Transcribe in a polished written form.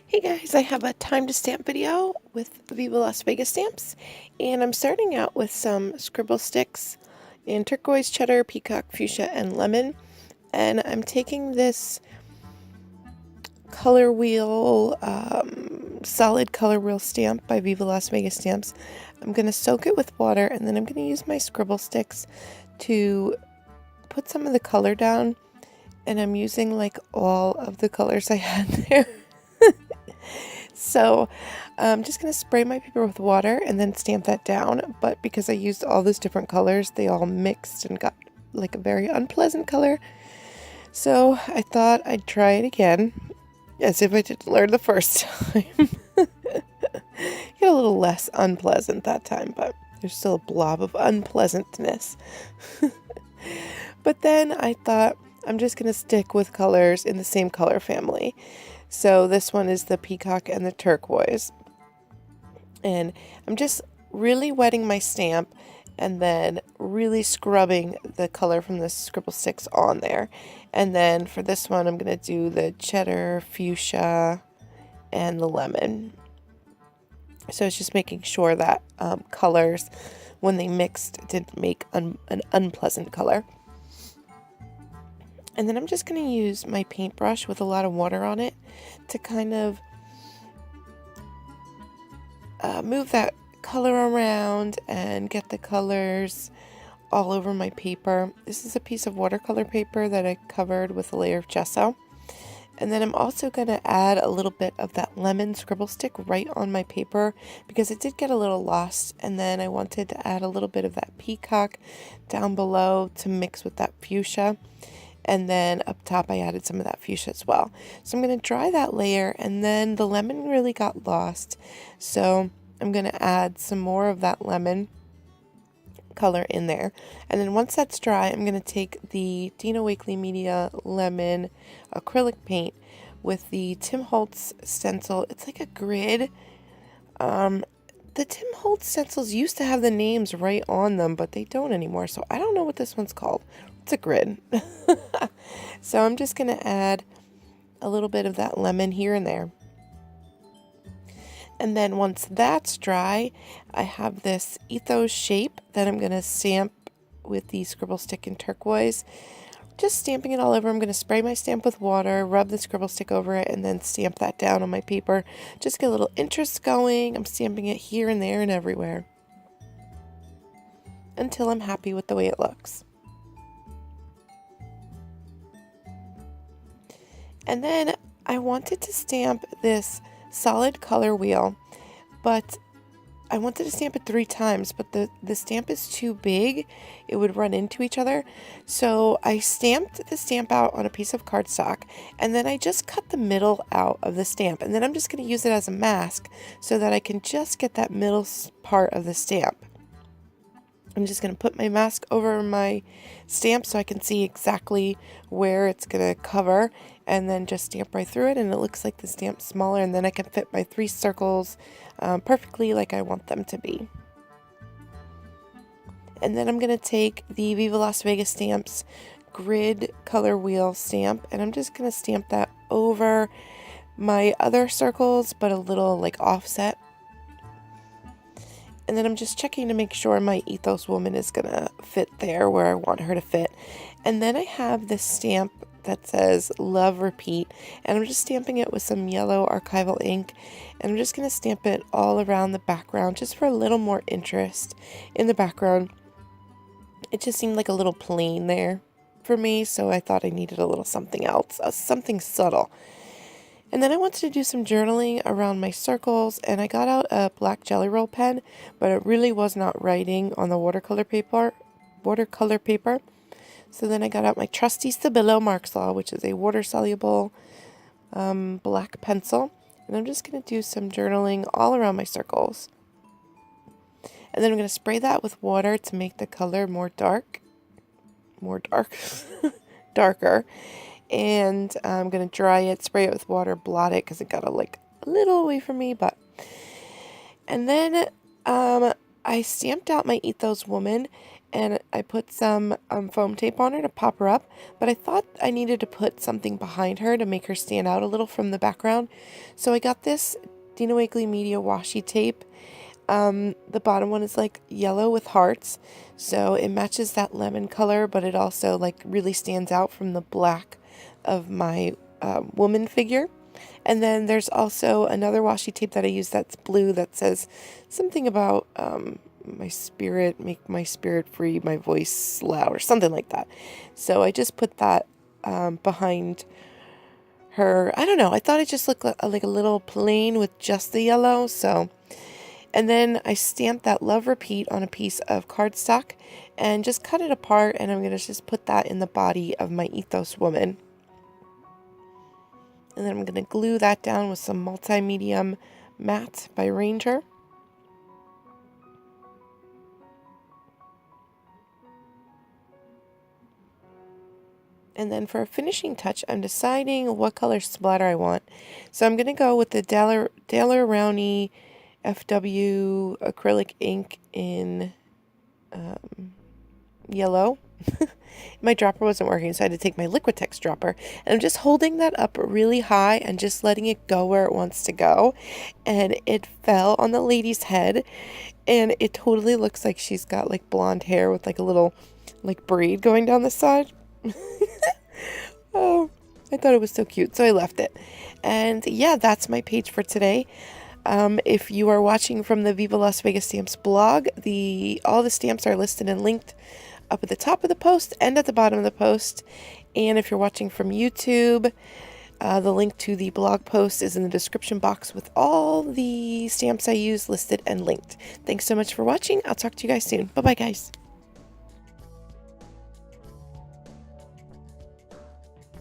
Hey guys, I have a time to stamp video with Viva Las Vegas stamps, and I'm starting out with some scribble sticks in turquoise, cheddar, peacock, fuchsia, and lemon. And I'm taking this color wheel, solid color wheel stamp by Viva Las Vegas Stamps. I'm going to soak it with water, and then I'm going to use my scribble sticks to put some of the color down. And I'm using like all of the colors I had there. So I'm just going to spray my paper with water and then stamp that down. But because I used all those different colors, they all mixed and got like a very unpleasant color. So I thought I'd try it again, as if I didn't learn the first time. Get a little less unpleasant that time, but there's still a blob of unpleasantness. But then I thought I'm just going to stick with colors in the same color family. So this one is the peacock and the turquoise. And I'm just really wetting my stamp and then really scrubbing the color from the scribble sticks on there. And then for this one, I'm going to do the cheddar, fuchsia, and the lemon. So it's just making sure that colors, when they mixed, didn't make an unpleasant color. And then I'm just going to use my paintbrush with a lot of water on it to kind of move that color around and get the colors all over my paper. This is a piece of watercolor paper that I covered with a layer of gesso. And then I'm also going to add a little bit of that lemon scribble stick right on my paper because it did get a little lost. And then I wanted to add a little bit of that peacock down below to mix with that fuchsia. And then up top I added some of that fuchsia as well. So I'm going to dry that layer, and then the lemon really got lost. So I'm going to add some more of that lemon color in there. And then once that's dry, I'm going to take the Dina Wakley Media Lemon acrylic paint with the Tim Holtz stencil. It's like a grid. The Tim Holtz stencils used to have the names right on them, but they don't anymore. So I don't know what this one's called. It's a grid. So I'm just going to add a little bit of that lemon here and there. And then once that's dry, I have this ethos shape that I'm going to stamp with the scribble stick in turquoise. Just stamping it all over. I'm going to spray my stamp with water, rub the scribble stick over it, and then stamp that down on my paper. Just get a little interest going. I'm stamping it here and there and everywhere until I'm happy with the way it looks. And then I wanted to stamp this solid color wheel, but I wanted to stamp it 3 times, but the stamp is too big. It would run into each other. So I stamped the stamp out on a piece of cardstock, and then I just cut the middle out of the stamp. And then I'm just going to use it as a mask so that I can just get that middle part of the stamp. I'm just going to put my mask over my stamp so I can see exactly where it's going to cover, and then just stamp right through it, and it looks like the stamp's smaller, and then I can fit my 3 circles perfectly like I want them to be. And then I'm going to take the Viva Las Vegas Stamps grid color wheel stamp, and I'm just going to stamp that over my other circles, but a little like offset. And then I'm just checking to make sure my ethos woman is going to fit there where I want her to fit. And then I have this stamp that says Love.Repeat, and I'm just stamping it with some yellow archival ink. And I'm just going to stamp it all around the background just for a little more interest in the background. It just seemed like a little plain there for me, so I thought I needed a little something else, something subtle. And then I wanted to do some journaling around my circles, and I got out a black Jelly Roll pen, but it really was not writing on the watercolor paper. So then I got out my trusty Stabilo Mark's Law, which is a water-soluble black pencil, and I'm just going to do some journaling all around my circles. And then I'm going to spray that with water to make the color darker. And I'm going to dry it, spray it with water, blot it because it got a little away from me. And then I stamped out my Ethos Woman, and I put some foam tape on her to pop her up, but I thought I needed to put something behind her to make her stand out a little from the background. So I got this Dina Wakley Media washi tape. The bottom one is like yellow with hearts, so it matches that lemon color, but it also like really stands out from the black of my woman figure. And then there's also another washi tape that I use that's blue that says something about my spirit, make my spirit free, my voice loud, or something like that. So I just put that behind her. I don't know. I thought it just looked like a little plain with just the yellow. So, and then I stamped that Love.Repeat on a piece of cardstock and just cut it apart. And I'm going to just put that in the body of my Ethos woman. And then I'm going to glue that down with some multi-medium matte by Ranger. And then for a finishing touch, I'm deciding what color splatter I want. So I'm going to go with the Daler Rowney FW acrylic ink in yellow. My dropper wasn't working, so I had to take my Liquitex dropper. And I'm just holding that up really high and just letting it go where it wants to go. And it fell on the lady's head. And it totally looks like she's got like blonde hair with like a little like braid going down the side. Oh, I thought it was so cute, so I left it. And yeah, that's my page for today. If you are watching from the Viva Las Vegas Stamps blog, all the stamps are listed and linked up at the top of the post and at the bottom of the post. And if you're watching from YouTube, the link to the blog post is in the description box with all the stamps I use listed and linked. Thanks so much for watching. I'll talk to you guys soon. Bye-bye, guys.